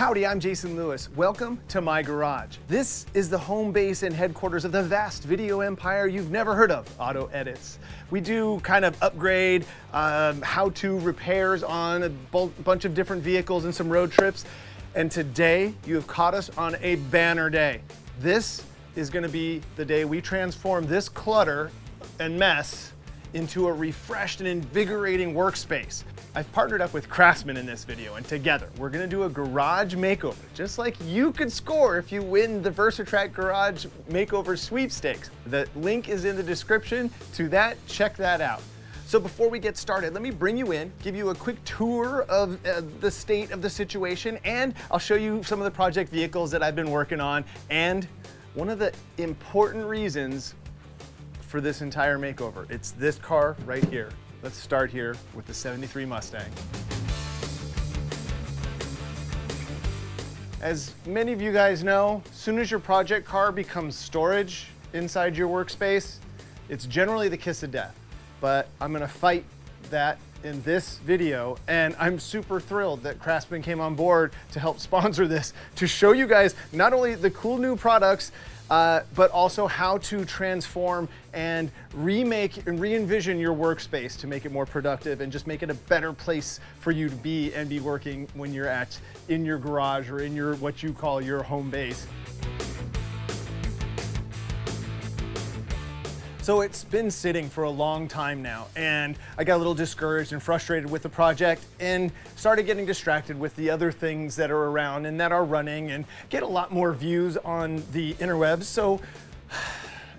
Howdy, I'm Jason Lewis. Welcome to my garage. This is the home base and headquarters of the vast video empire you've never heard of, AutoEdits. We do kind of upgrade, how-to repairs on a bunch of different vehicles and some road trips. And today, you have caught us on a banner day. This is gonna be the day we transform this clutter and mess into a refreshed and invigorating workspace. I've partnered up with Craftsman in this video, and together we're gonna do a garage makeover, just like you could score if you win the Versatrack Garage Makeover Sweepstakes. The link is in the description to that, check that out. So before we get started, let me bring you in, give you a quick tour of the state of the situation, and I'll show you some of the project vehicles that I've been working on, and one of the important reasons for this entire makeover. It's this car right here. Let's start here with the 73 Mustang. As many of you guys know, as soon as your project car becomes storage inside your workspace, it's generally the kiss of death. But I'm gonna fight that in this video, and I'm super thrilled that Craftsman came on board to help sponsor this, to show you guys not only the cool new products, but also how to transform and remake and re-envision your workspace to make it more productive and just make it a better place for you to be and be working when you're in your garage or in your what you call your home base. So it's been sitting for a long time now, and I got a little discouraged and frustrated with the project and started getting distracted with the other things that are around and that are running and get a lot more views on the interwebs. So,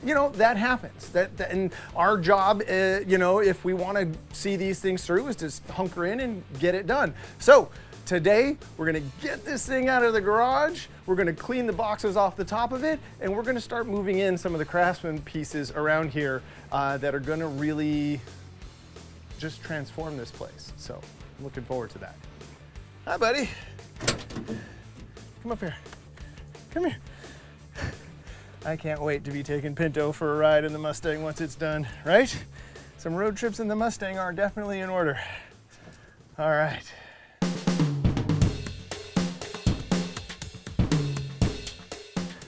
you know, that happens. And our job, you know, if we want to see these things through, is to hunker in and get it done. So today, we're gonna get this thing out of the garage, we're gonna clean the boxes off the top of it, and we're gonna start moving in some of the Craftsman pieces around here that are gonna really just transform this place. So, I'm looking forward to that. Hi, buddy. Come up here. Come here. I can't wait to be taking Pinto for a ride in the Mustang once it's done, right? Some road trips in the Mustang are definitely in order. All right.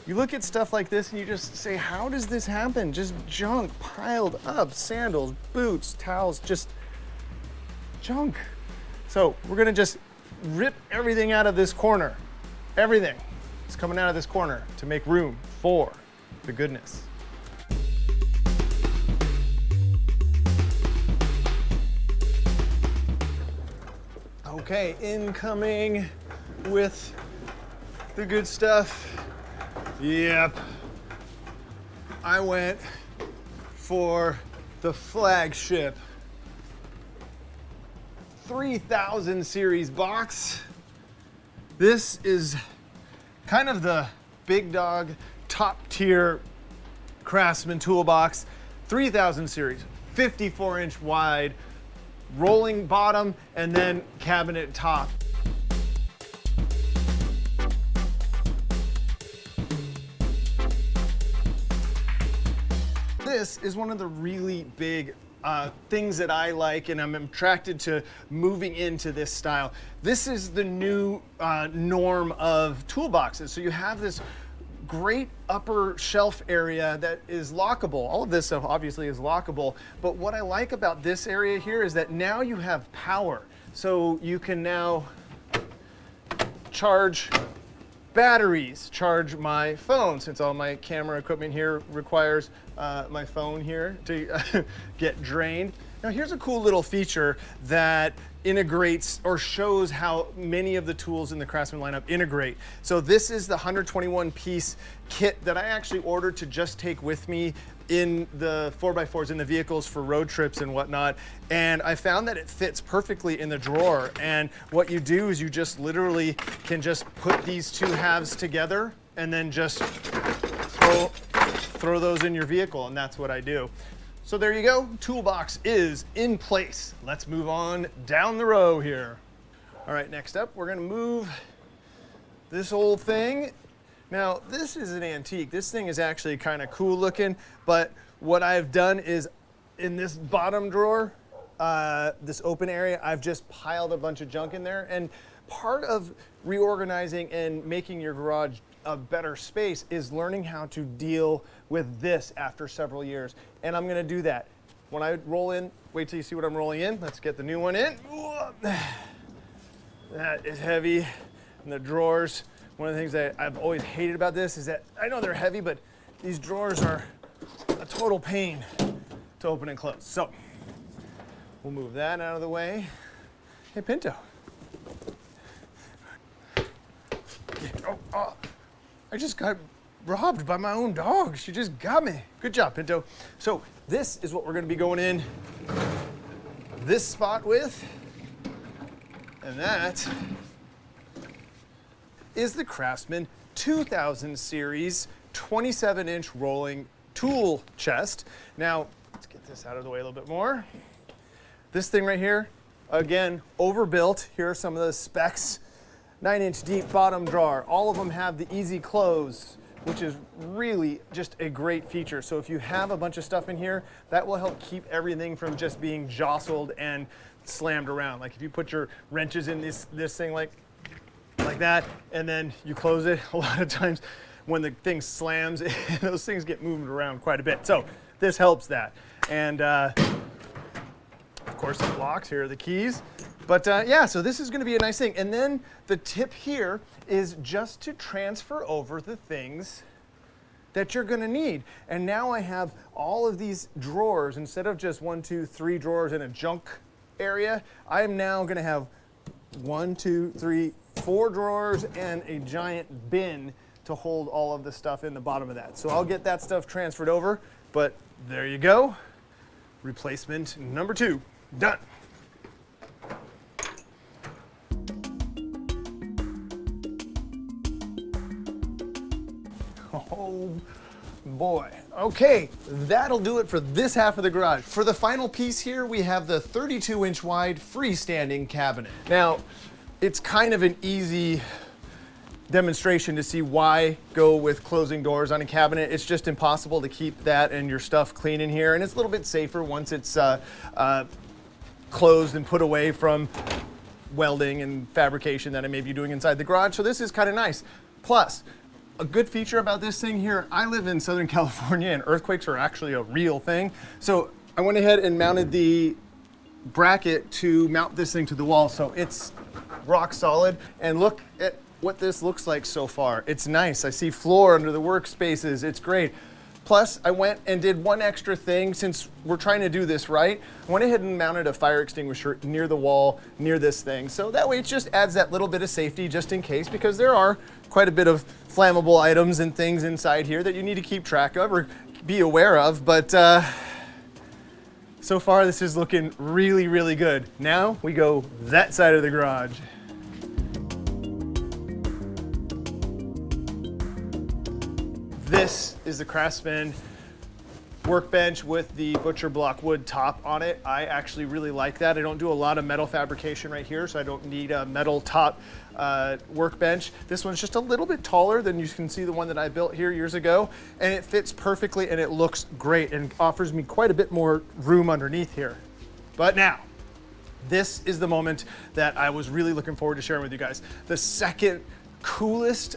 You look at stuff like this and you just say, how does this happen? Just junk piled up, sandals, boots, towels, just junk. So we're gonna just rip everything out of this corner. Everything is coming out of this corner to make room for the goodness. Okay, incoming with the good stuff. Yep, I went for the flagship 3000 series box. This is kind of the big dog, top tier Craftsman toolbox. 3000 series, 54-inch wide, rolling bottom, and then cabinet top. This is one of the really big things that I like, and I'm attracted to moving into this style. This is the new norm of toolboxes. So you have this great upper shelf area that is lockable. All of this stuff obviously is lockable, but what I like about this area here is that now you have power. So you can now charge batteries, charge my phone, since all my camera equipment here requires my phone here to get drained. Now here's a cool little feature that integrates or shows how many of the tools in the Craftsman lineup integrate. So this is the 121 piece kit that I actually ordered to just take with me in the 4x4s in the vehicles for road trips and whatnot. And I found that it fits perfectly in the drawer. And what you do is you just literally can just put these two halves together and then just throw those in your vehicle, and that's what I do. So there you go, toolbox is in place. Let's move on down the row here. All right, next up, we're gonna move this old thing. Now, this is an antique. This thing is actually kind of cool looking, but what I've done is in this bottom drawer, this open area, I've just piled a bunch of junk in there. And part of reorganizing and making your garage a better space is learning how to deal with this after several years. And I'm gonna do that. When I roll in, wait till you see what I'm rolling in. Let's get the new one in. That is heavy. And the drawers, one of the things that I've always hated about this is that I know they're heavy, but these drawers are a total pain to open and close. So we'll move that out of the way. Hey, Pinto. Oh, I just got robbed by my own dog. She just got me. Good job, Pinto. So this is what we're gonna be going in this spot with, and that is the Craftsman 2000 series 27-inch rolling tool chest. Now, let's get this out of the way a little bit more. This thing right here, again, overbuilt. Here are some of the specs. 9-inch deep bottom drawer. All of them have the easy close, which is really just a great feature. So if you have a bunch of stuff in here, that will help keep everything from just being jostled and slammed around. Like if you put your wrenches in this thing like that, and then you close it, a lot of times when the thing slams, those things get moved around quite a bit. So this helps that. And of course it locks, here are the keys. But yeah, so this is gonna be a nice thing. And then the tip here is just to transfer over the things that you're gonna need. And now I have all of these drawers, instead of just 1, 2, 3 drawers in a junk area, I am now gonna have 1, 2, 3, 4 drawers and a giant bin to hold all of the stuff in the bottom of that. So I'll get that stuff transferred over, but there you go. Replacement number 2, done. Oh boy. Okay, that'll do it for this half of the garage. For the final piece here, we have the 32-inch wide freestanding cabinet. Now, it's kind of an easy demonstration to see why go with closing doors on a cabinet. It's just impossible to keep that and your stuff clean in here, and it's a little bit safer once it's closed and put away from welding and fabrication that I may be doing inside the garage. So this is kind of nice. Plus, a good feature about this thing here, I live in Southern California and earthquakes are actually a real thing. So I went ahead and mounted the bracket to mount this thing to the wall, so it's rock solid. And look at what this looks like so far. It's nice. I see floor under the workspaces. It's great. Plus, I went and did one extra thing. Since we're trying to do this right, I went ahead and mounted a fire extinguisher near the wall, near this thing. So that way it just adds that little bit of safety just in case, because there are quite a bit of flammable items and things inside here that you need to keep track of or be aware of. But so far this is looking really, really good. Now we go that side of the garage. This is the Craftsman workbench with the butcher block wood top on it. I actually really like that. I don't do a lot of metal fabrication right here, so I don't need a metal top workbench. This one's just a little bit taller than you can see the one that I built here years ago, and it fits perfectly and it looks great and offers me quite a bit more room underneath here. But now, this is the moment that I was really looking forward to sharing with you guys. The second coolest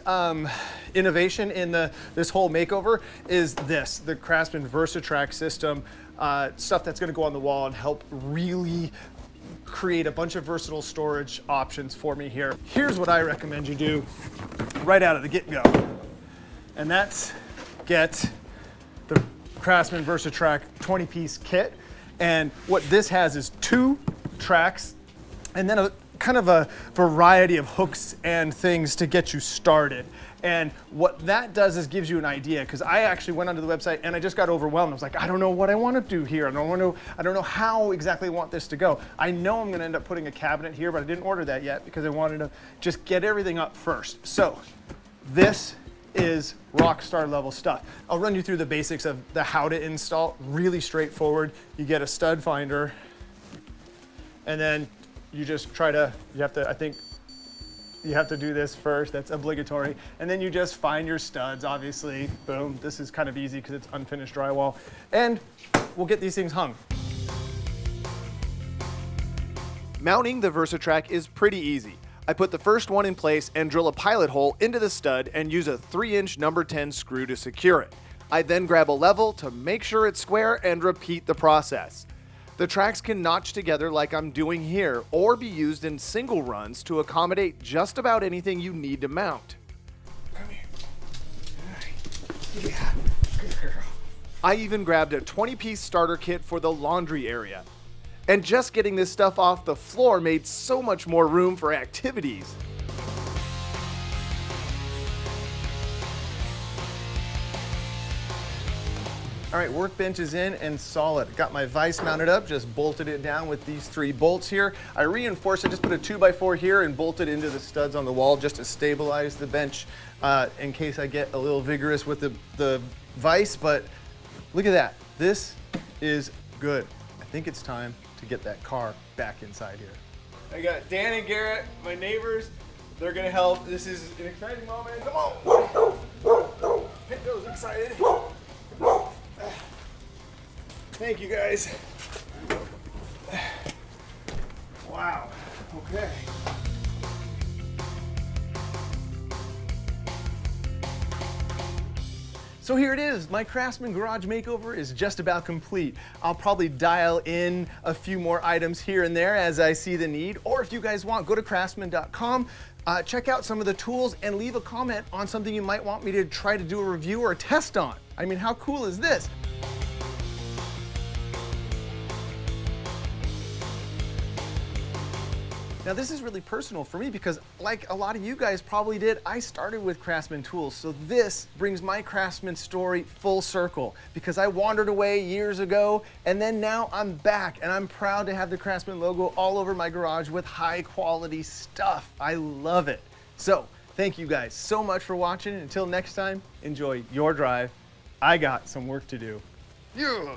innovation in this whole makeover is this, the Craftsman Versatrack system, stuff that's gonna go on the wall and help really create a bunch of versatile storage options for me here. Here's what I recommend you do right out of the get-go, and that's get the Craftsman Versatrack 20-piece kit. And what this has is 2 tracks and then a kind of a variety of hooks and things to get you started. And what that does is gives you an idea, because I actually went onto the website and I just got overwhelmed. I was like, I don't know what I want to do here. I don't know how exactly I want this to go. I know I'm going to end up putting a cabinet here, but I didn't order that yet because I wanted to just get everything up first. So this is rock star level stuff. I'll run you through the basics of the how to install. Really straightforward. You get a stud finder, and then you just try to, I think you have to do this first, that's obligatory. And then you just find your studs, obviously. Boom, this is kind of easy because it's unfinished drywall. And we'll get these things hung. Mounting the Versatrack is pretty easy. I put the first one in place and drill a pilot hole into the stud and use a 3-inch number 10 screw to secure it. I then grab a level to make sure it's square and repeat the process. The tracks can notch together like I'm doing here or be used in single runs to accommodate just about anything you need to mount. Come here. All right. Yeah. Good girl. I even grabbed a 20-piece starter kit for the laundry area. And just getting this stuff off the floor made so much more room for activities. All right, workbench is in and solid. Got my vise mounted up, just bolted it down with these 3 bolts here. I reinforced it, just put a 2x4 here and bolted into the studs on the wall just to stabilize the bench in case I get a little vigorous with the vise, but look at that. This is good. I think it's time to get that car back inside here. I got Dan and Garrett, my neighbors. They're gonna help. This is an exciting moment. Come on. Pinto's excited. Thank you guys. Wow, okay. So here it is, my Craftsman Garage Makeover is just about complete. I'll probably dial in a few more items here and there as I see the need, or if you guys want, go to craftsman.com, check out some of the tools and leave a comment on something you might want me to try to do a review or a test on. I mean, how cool is this? Now this is really personal for me because like a lot of you guys probably did, I started with Craftsman tools. So this brings my Craftsman story full circle because I wandered away years ago and then now I'm back and I'm proud to have the Craftsman logo all over my garage with high quality stuff. I love it. So thank you guys so much for watching. Until next time, enjoy your drive. I got some work to do. Yeah.